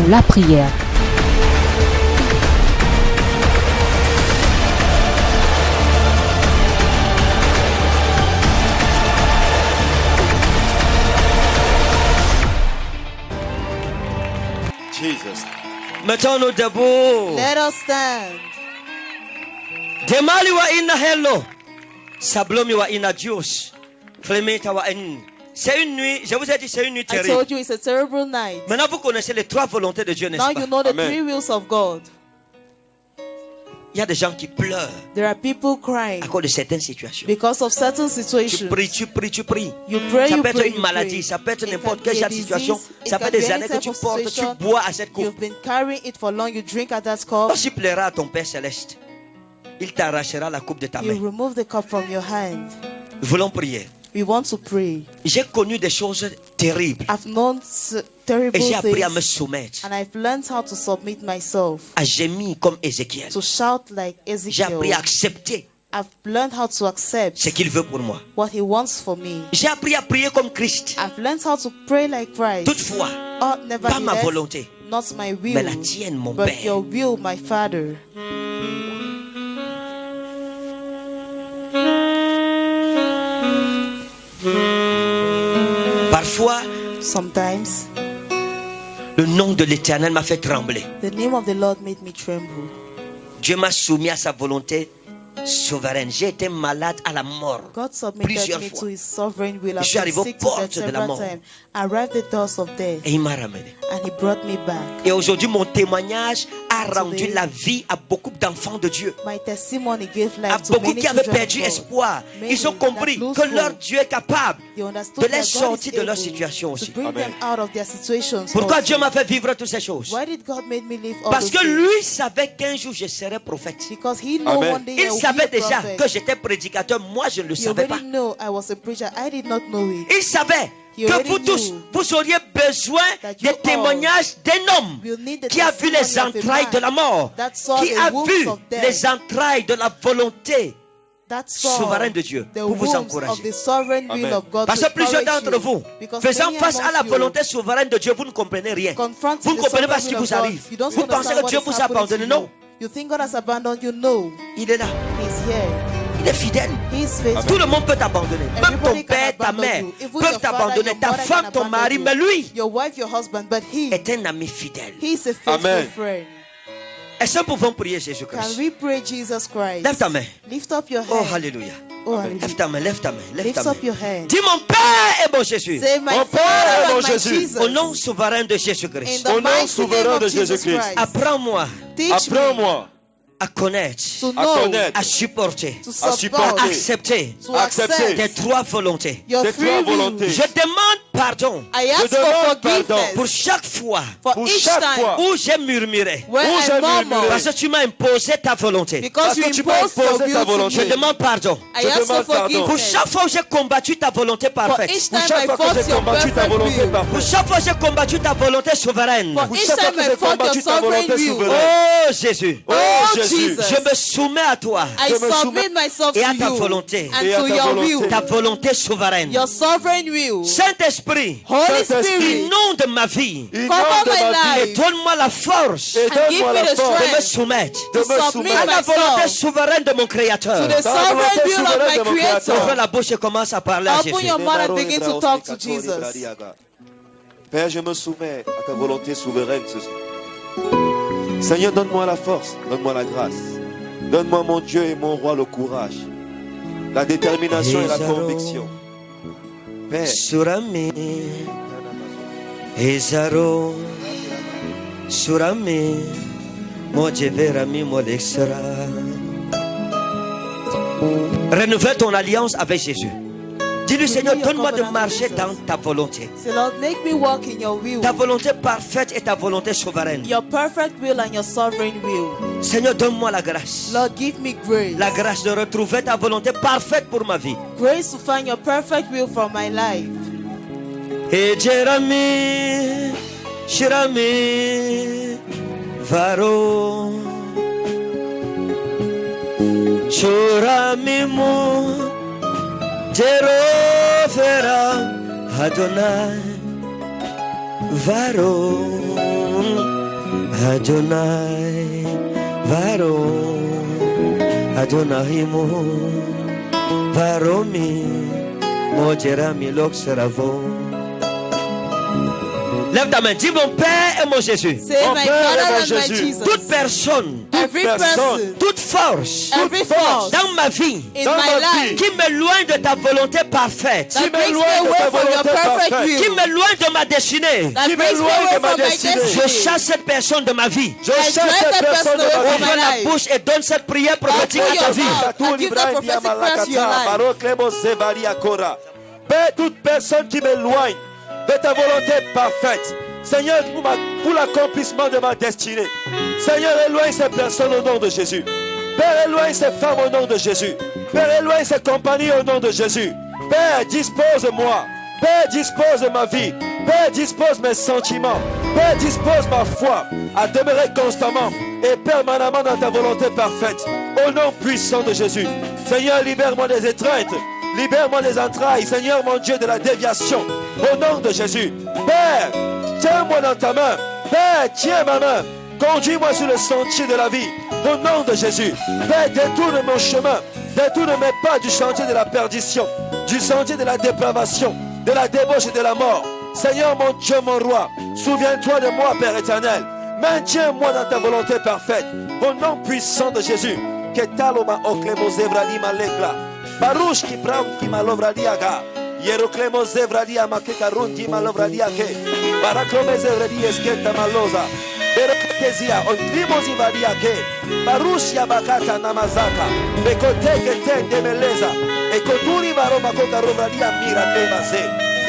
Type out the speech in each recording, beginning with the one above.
la prière. Jesus. Mettons-nous debout. Let us stand. Demali wa ina hello. Sablomi wa ina juice. Flemeta wa in. C'est une nuit, je vous ai dit, c'est une nuit I terrible. told you it's a terrible night. Maintenant, vous connaissez les trois volontés de Dieu, n'est-ce Now pas? you know the Amen. 3 wills of God. Il y a des gens qui pleurent There are people crying à cause de certaines situations. because of certain Tu situations. pries, tu pries, tu pries. You pray, Ça you peut être pray, une you maladie, pray. ça peut être It n'importe can quelle be a situation. disease, it Ça can fait be des any années que type tu of portes, tu situation. bois à cette coupe. You've been carrying it for long. You drink at that cup. Quand tu plairas à ton Père Céleste, il t'arrachera la coupe de ta You main. remove the cup from your hand. Nous voulons prier. We want to pray. J'ai connu des choses terribles I've known terrible et j'ai appris à me things, soumettre, and I've learned how to submit myself, à gémir comme Ézéchiel. to shout like J'ai Ezekiel. appris à accepter I've learned how to accept ce qu'il veut pour moi. what He wants for me. J'ai appris à prier comme Christ. I've learned how to pray like Christ. Toutefois, Oh, pas ma nevertheless, volonté, not my will, mais la tienne, mon but Père. your will, my Father. Parfois, Sometimes le nom de l'Éternel m'a fait trembler. the name of the Lord made me tremble. Dieu m'a soumis à sa volonté souveraine. J'ai été malade à la mort God submitted plusieurs me to fois. His sovereign will. Je suis I've arrivé aux been sick to death portes de la several mort. times. I arrived at the doors of death, Et il m'a ramené. and He brought me back. Et aujourd'hui, mon témoignage a Today, rendu la vie à beaucoup d'enfants de Dieu. My testimony gave À life to beaucoup many qui avaient children perdu of God. espoir. Many Ils ont compris that lose que leur hope. Dieu est capable They understood de les that God sortir is de leur able situation to aussi. bring Amen. them out of their situations. Pourquoi also. Dieu m'a fait vivre toutes ces choses? Why did God make me live all Parce those que things? lui savait qu'un jour je serais prophète. Because He knew Amen. one day I Il would savait be a déjà prophet. que j'étais prédicateur. Moi, je ne le He savais pas. already know I was a preacher. I did not know it. Il savait He que already vous tous, knew vous auriez besoin that you des témoignages d'un homme will need the qui a vu les testimony of a entrailles man de la mort, that saw qui the a wounds vu of death, les entrailles de la volonté that saw souveraine de Dieu the pour vous wounds encourager. of the sovereign will Amen. of God Parce to que plusieurs encourage d'entre you. vous, Because faisant many face à la amongst you, volonté souveraine de Dieu, vous ne comprenez rien. confronting Vous ne the comprenez pas sovereign ce qui will of vous God, arrive. you don't Vous pensez understand que what Dieu is vous a happening to abandonné. you. Non, You think God has abandoned you? No, il est là. He's here. Il est fidèle. He is faithful. Tout le monde peut t'abandonner. Même ton Everybody can père, ta abandon mère you. Even peuvent your father, t'abandonner. your Ta mother femme, can ton abandon mari. you. Mais lui Your wife, your husband, but he est un ami fidèle. is a faithful Amen. friend. Est-ce que nous pouvons prier Can Jésus-Christ? we pray Jesus Christ? Lève ta main. Lift up your Oh, hand. alléluia. Oh, hallelujah. Lève ta main, lève ta main, lève Lift ta main. up your hand. Dis mon Père et mon Jésus. Say, my Mon Père Father et mon and my Jésus. Jesus. Au nom souverain de In Jésus-Christ. the Au nom mighty souverain name de of Jesus Jésus-Christ. Christ. Apprends-moi Teach me Apprends-moi à connaître, to à know, connaître, à supporter, to à support, supporter, accepter to accepter accept tes trois volontés. your tes free trois will. volontés. Je demande pardon I ask demande for pardon pour forgiveness chaque fois for pour each chaque time fois où j'ai murmuré. when où I j'ai murmur murmuré. Parce que tu m'as imposé ta volonté. because Parce you que tu m'as imposed your imposé ta will to volonté. Je me. demande pardon. I Je ask for demande pardon. Pour forgiveness chaque fois où j'ai combattu ta volonté for parfaite. each Pour time chaque I fois que fought j'ai your combattu ta perfect volonté will. Pour parfaite. chaque fois où j'ai combattu ta volonté souveraine. For Pour each chaque fois time que I j'ai fought your combattu ta sovereign volonté will. souveraine. Oh Jésus, Oh Jésus, Jesus. je me soumets à toi I Je me soumets submit myself et to à ta you volonté. and Et à to ta your volonté. will, ta volonté souveraine. your sovereign will. Saint-Esprit, Holy Saint-Esprit, Spirit, inonde ma vie inonde Cover my ma vie life. et donne-moi la force et and give donne-moi me la the force de me strength soumettre de to me submit soumettre à la volonté myself souveraine de mon to Créateur. the sovereign volonté will of souveraine my de mon Créateur. Ouvre Creator. la bouche et commence à parler à Open Jésus. your mouth and begin to talk to Jesus. Père, je me soumets à ta volonté souveraine ce soir. Seigneur, donne-moi la force, donne-moi la grâce. Donne-moi, mon Dieu et mon roi, le courage, la détermination et la conviction. Père, Surami, Ezaro, Surami, Mojeverami, Molexera. Renouvelle ton alliance avec Jésus. Dis-lui, Seigneur, donne-moi de marcher dans ta volonté. Say, Lord, make me walk in your will, Ta volonté parfaite et ta volonté souveraine. your perfect will and your sovereign will. Seigneur, donne-moi la grâce. Lord, give me grace. La grâce de retrouver ta volonté parfaite pour ma vie. Grace to find your perfect will for my life. Et Jerami, Shirami, Varo, Chorami mo, Jero Vera, Adonai, Varon, Adonai, Varon, Adonahimo, Varomi, Mojerami Loxeravo. Lève ta main, dis mon Père et mon Jésus. Say, Mon my Père et Father mon and my Jésus. Jesus. Toute personne, Every personne, person, toute force every force dans ma vie in dans my ma life vie qui m'éloigne de ta volonté parfaite, that Qui brings me m'éloigne de away ta from your volonté perfect parfaite. qui will, m'éloigne de ma destinée, that Qui brings me m'éloigne away de ma from my destinée. je destiny. chasse cette personne de ma vie. Je I chasse drive cette that personne de person away ma from vie. Ouvre my la life. bouche et donne cette prière prophétique Open à ta your vie. mouth. Tout I give that Ibrahim prophetic prayer to your Malakata, life. Baroque Lemo Zevali Akora. Père, toute personne qui m'éloigne de ta volonté parfaite, Seigneur, pour l'accomplissement de ma destinée, Seigneur, éloigne ces personnes au nom de Jésus. Père, éloigne ces femmes au nom de Jésus. Père, éloigne ces compagnies au nom de Jésus. Père, dispose-moi. Père, dispose ma vie. Père, dispose mes sentiments. Père, dispose ma foi à demeurer constamment et permanemment dans ta volonté parfaite. Au nom puissant de Jésus. Seigneur, libère-moi des étreintes. Libère-moi des entrailles. Seigneur, mon Dieu, de la déviation. Au nom de Jésus. Père, tiens-moi dans ta main. Père, tiens ma main. Conduis-moi sur le sentier de la vie. Au nom de Jésus. Père, détourne mon chemin. Détourne mes pas du sentier de la perdition. Du sentier de la dépravation. De la débauche et de la mort. Seigneur, mon Dieu, mon roi. Souviens-toi de moi, Père éternel. Maintiens-moi dans ta volonté parfaite. Au nom puissant de Jésus. Que taloma oklemo zevrali malekla. Baruch qui prend qui malovrali aga. Yeroclemo zevrali amakeka rundi malovrali ake. Baraklome zevrali esketa maloza. Berekezia on krimozi vali ake. Barushia bakata namazaka. Bekoteke tende meleza. Ekoturi baroma koka rovrali amira klemaze.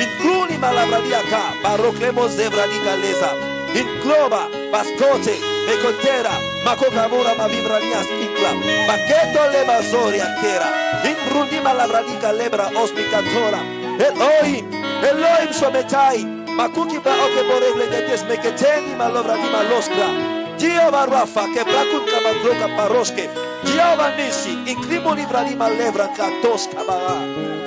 Incluni malavrali aka. Baroklemo zevrali kaleza. Incloba bascote. Bekotera, makoka mura mavibrania skikla, paketo le bazori akera, imbrundi malavradika lebra ospikatora, Elohim sometai, makuki ba oke boregle detes meketeni malovrani maloskla, Jehovah Rafa ke brakun kamadroka paroske, Jehovah Nisi, inclimo livrani malevra katoska bara,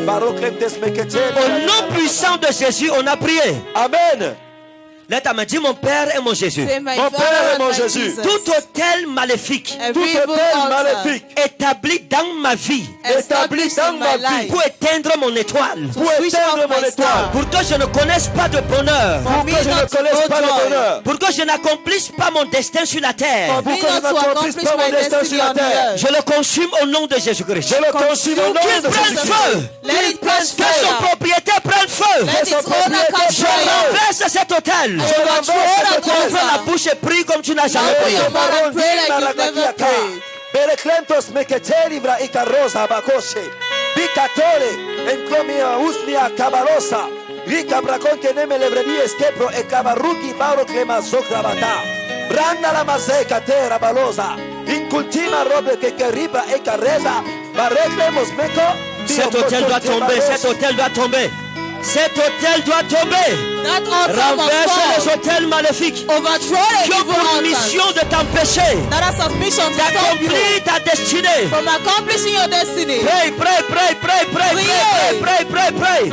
baroklem des meketeni. Au nom puissant de Jésus, on a prié. Amen. Là, tu m'as dit mon Père et mon Jésus. Say, my Mon Father Père et and mon my Jésus. Jesus. Tout hôtel maléfique Tout Every est evil maléfique, établi dans ma vie établi dans in ma my life vie, pour éteindre mon étoile, pour switch éteindre off mon my étoile, star. pour que je ne connaisse pas de bonheur, pour que je ne not to connaisse know pas le joy. bonheur, pour que je n'accomplisse pas mon destin sur la terre. pour que je not to n'accomplisse accomplish pas mon my destin sur destiny la on the terre. earth. Je le consume au nom de Jésus-Christ. Je le consume au nom Qu'il de prenne Jésus-Christ. feu. Let it catch Que son fire. propriétaire prenne feu. Let its owner catch Je fire. renverse cet hôtel. Je renverse cet hôtel. Ouvre la bouche et prie comme tu n'as jamais Open prié. your mouth and pray like you've never prayed. Bereklentos meketeri vra ikarosa bakoshe. Bikatore enclomia usmia kabarosa. Rika brakonte neme levredi eskepro e kabaruki baro klema sokrabata. Branda la mazeka tera balosa. Incultima robe que riba e carreza. Bareklemos meko. Cet hôtel doit tomber. Cet hôtel doit tomber. Cet hôtel doit tomber. That altar must Renverse les fall. hôtels maléfiques Overthrow the qui ont evil pour altars mission de t'empêcher that has submission to stop you d'accomplir ta destinée. from accomplishing your destiny. Pray, pray, pray, pray, pray, pray, pray, pray, pray.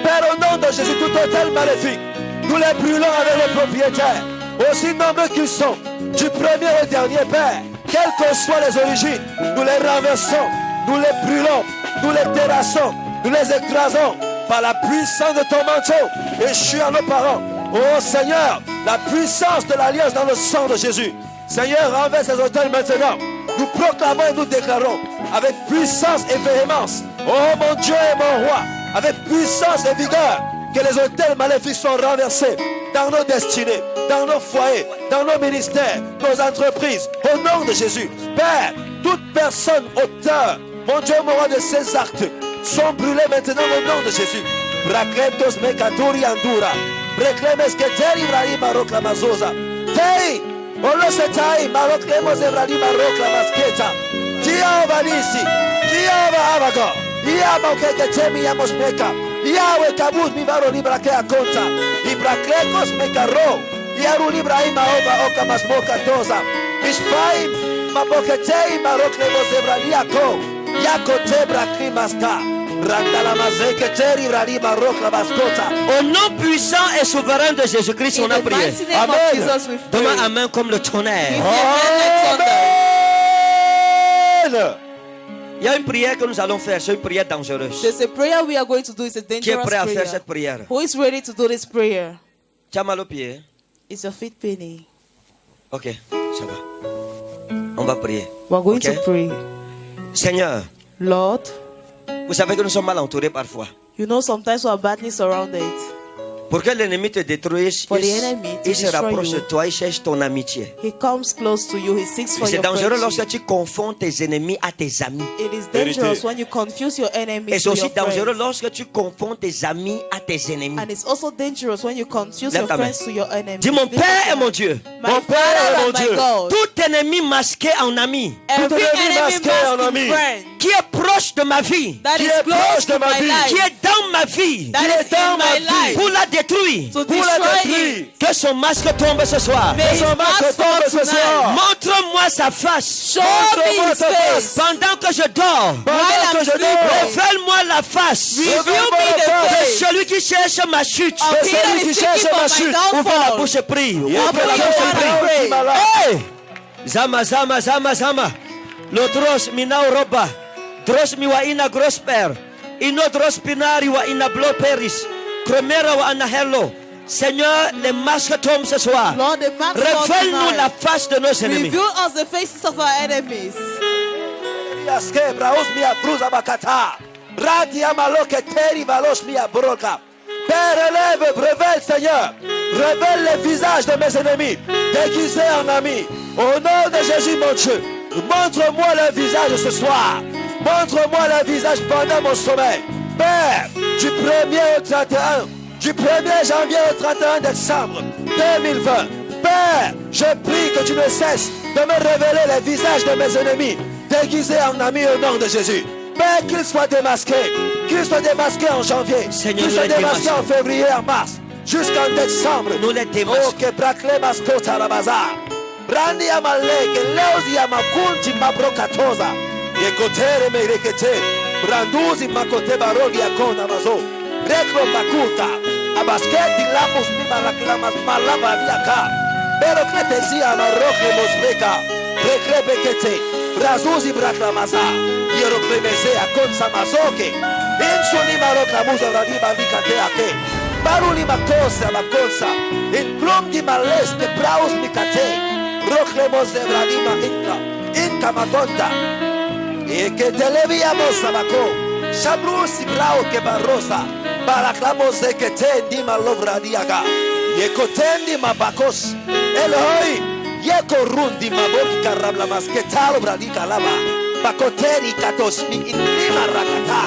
Père, au nom de Jésus, tout hôtel maléfique, nous les brûlons avec les propriétaires, aussi nombreux qu'ils sont, du premier au dernier, Père, quelles que soient les origines, nous les renversons, nous les brûlons, nous les terrassons, nous les écrasons par la puissance de ton manteau. Échue à nos parents. Oh Seigneur, la puissance de l'alliance dans le sang de Jésus. Seigneur, renverse ces hôtels maintenant. Nous proclamons et nous déclarons avec puissance et véhémence, oh mon Dieu et mon roi, avec puissance et vigueur, que les hôtels maléfiques sont renversés dans nos destinées, dans nos foyers, dans nos ministères, nos entreprises, au nom de Jésus. Père, toute personne auteur, mon Dieu, mon roi, de ces actes, sont brûlés maintenant au nom de Jésus. Brakletos mekaturi andura. Breklemes keteri Ibrahim marokla mazoza. Tei, olosetai maroklemos Ibrahim marokla masketa. Jehovah Nisi, Jehovah Avago, Yama ukeketemi yamosmeka. Yahweh kabuz mivaro librake akonta. Ibraklekos mekaro. Yaru Ibrahim aoba oka masmoka toza. Ishpaim maboketei maroklemos Ibrahim yako. Yako tebra klimaska. Au nom puissant et souverain de Jésus-Christ, on In a the prié. mighty name Amen. of Jesus, we pray. Donne-moi amen comme le tonnerre. Give me amen like thunder. Amen. Il y a une prière que nous allons faire. C'est une prière dangereuse. There's a prayer we are going to do. It's a Qui est dangerous prêt à faire prayer. cette prière? Who is ready to do this prayer? Tu as mal au pied? It's your feet paining. Ok, ça va. On va prier. We're going Ok. to pray. Seigneur, Lord, vous savez que nous sommes mal entourés parfois. you know sometimes we are badly surrounded. Pour que l'ennemi te détruise, For the enemy to il se destroy rapproche you. de toi, il cherche ton amitié. He comes close to you. He seeks Et for c'est your dangereux friendship. lorsque tu confonds tes ennemis à tes amis. It is Vérité. dangerous when you confuse your enemies Et c'est with aussi your dangereux friends. lorsque tu confonds tes amis à tes ennemis. And it's also dangerous when you confuse Lève your ta main. friends to your enemies. Dis mon Lift up Père et your mon hand. Dieu. My Mon Père et Father mon and my Dieu. God. Tout ennemi masqué en ami, Every ennemi enemy masqué en masked ami. in friend qui est proche de ma vie, that Qui is est close proche de to ma my vie. qui life, est dans ma vie, that qui est is dans in ma my vie. life, pour la détruire. to Pour la destroy détruire. it. Que son masque tombe ce soir. May his son masque mask tombe fall ce tonight. soir. Montre-moi sa face. Show me Montre-moi his ta face. Pendant que je dors, Pendant I'm que je sleeping. dors, révèle-moi la face Reveal Révèle-moi me la the face. de face celui qui cherche ma chute. of de he that celui qui is cherche seeking ma for my chute. Ouvre la downfall. bouche et prie. Il Ouvre fait la la bouche et bouche prie. et prie. Hey! Zama, zama, zama, zama. Lodros mina Europa. Dros miwa ina grosper. Ino dros pinari wa ina blo peris. Cromera wa ana hello. Seigneur, les masques tombent ce soir. Lord, the mask fall Révèle-nous la tonight. face de nos ennemis. Reveal us the faces of our enemies. Yaske braos mia bruza bakata. Radi amaloke teri valos mia broka. Père, élève, révèle, Seigneur. Révèle les visages de mes ennemis. Déguisés en amis. Au nom de Jésus, mon Dieu. Montre-moi le visage ce soir. Montre-moi le visage pendant mon sommeil. Père, du 1er au 31, du 1er janvier au 31 décembre 2020. Père, je prie que tu ne cesses de me révéler les visages de mes ennemis, déguisés en amis au nom de Jésus. Père, qu'ils soient démasqués en janvier, Seigneur, qu'ils nous soient les démasqués en démasquons. février, en mars, jusqu'en décembre. Nous les démasquons. Oh, que bracle mascota la bazar. Brandi amaleke, leuzi amakunti mabrokatoza. Yekotere merekete, branduzi makote barogi akona mazo. Reklo makuta, abasketi lapus mi malaklamas malava diaka. Pero kletesi amaroke mosbeka, rekle bekete, brazuzi braklamaza. Yeroklemese akonsa mazoke. Insuni maroklamuza radiba vikate ake. Baruli makosa makonsa. In klum di males de braus mikate. Proclemos de Bradima Inca Magonda. E que te leviamos abaco. Shabrusi brao que barrosa. Baraclamos de que te ndima lovra diaga. E cotendi mabacos. Eloi. Yeko rundi maboki karabla masketalo bradica lava. Bacoteri katos mi indima rakata.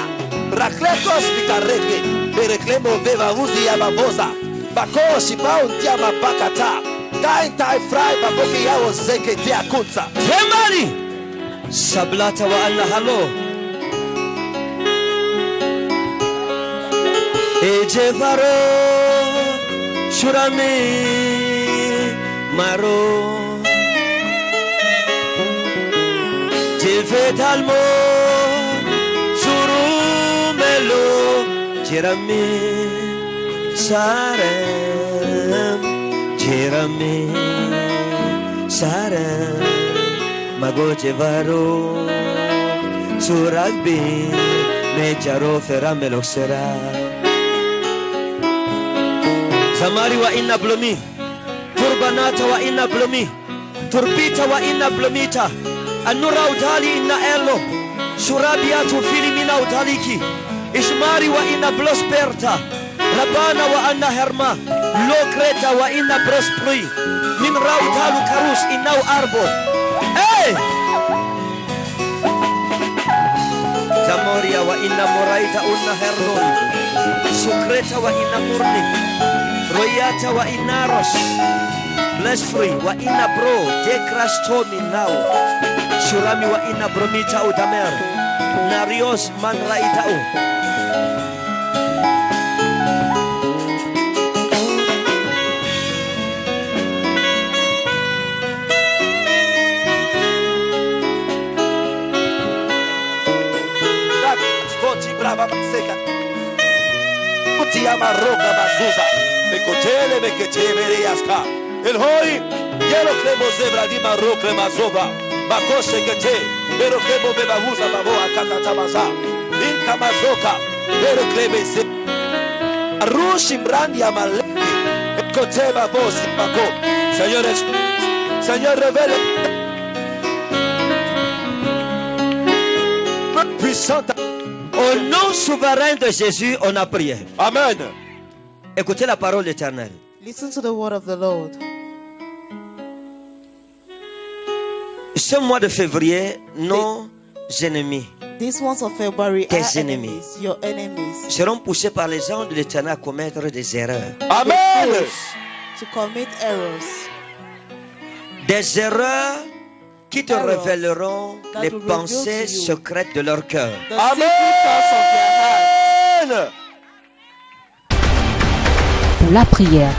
Raclecos mi carregue. Bereclemo veva uzi ababosa. Bacosi pauntiama bacata. Kain tai fry baboki yao zeke te akutsa. Temani. Sablata wa anna halo. Ejevaro Shurami Maro Jevetalmo Shurumelo Jerami Sarem Jerami Sarem Mago Jevaro Suragbi Mecharo Feramelo Sera Zamari wa inna blomi Turbanata wa inna blomi Turbita wa inna blomita Anura udali inna elo Shurabiatu filimina udaliki Ishmari wa inna blosperta Rabana wa anna herma Lokreta wa inna prospri Min rautalu karus innau arbo Hey! Zamoria wa inna moraita unna herdon Sukreta wa inna murni Royata wa inna ros Bless free wa inna bro De crash tomi now Shurami wa inna bromita udamer Narios man raita u Skoti brava Tia maroka bazuza. Mekotele meketebere yaska. Elhoi. Yelo klebo zebra di marokle mazova. Makoshe kete. Pero klebo bebahuza babo akakata baza. Inka mazoka. Pero klebe se. Rushi mrandi amaleki. Ekote babo sipako. Seigneur révèle. Puissante. Au nom souverain de Jésus, on a prié. Amen. Écoutez la parole éternelle. Listen to the word of the Lord. Ce mois de février, nos ennemis These months of February, Tes our ennemis. enemies, your enemies, seront poussés par les anges de l'Éternel à commettre des erreurs. Amen. to commit errors. Des erreurs qui te Errors révéleront that les will reveal pensées to you. secrètes de leur cœur. The secret thoughts of their hearts. Amen. Pour la prière,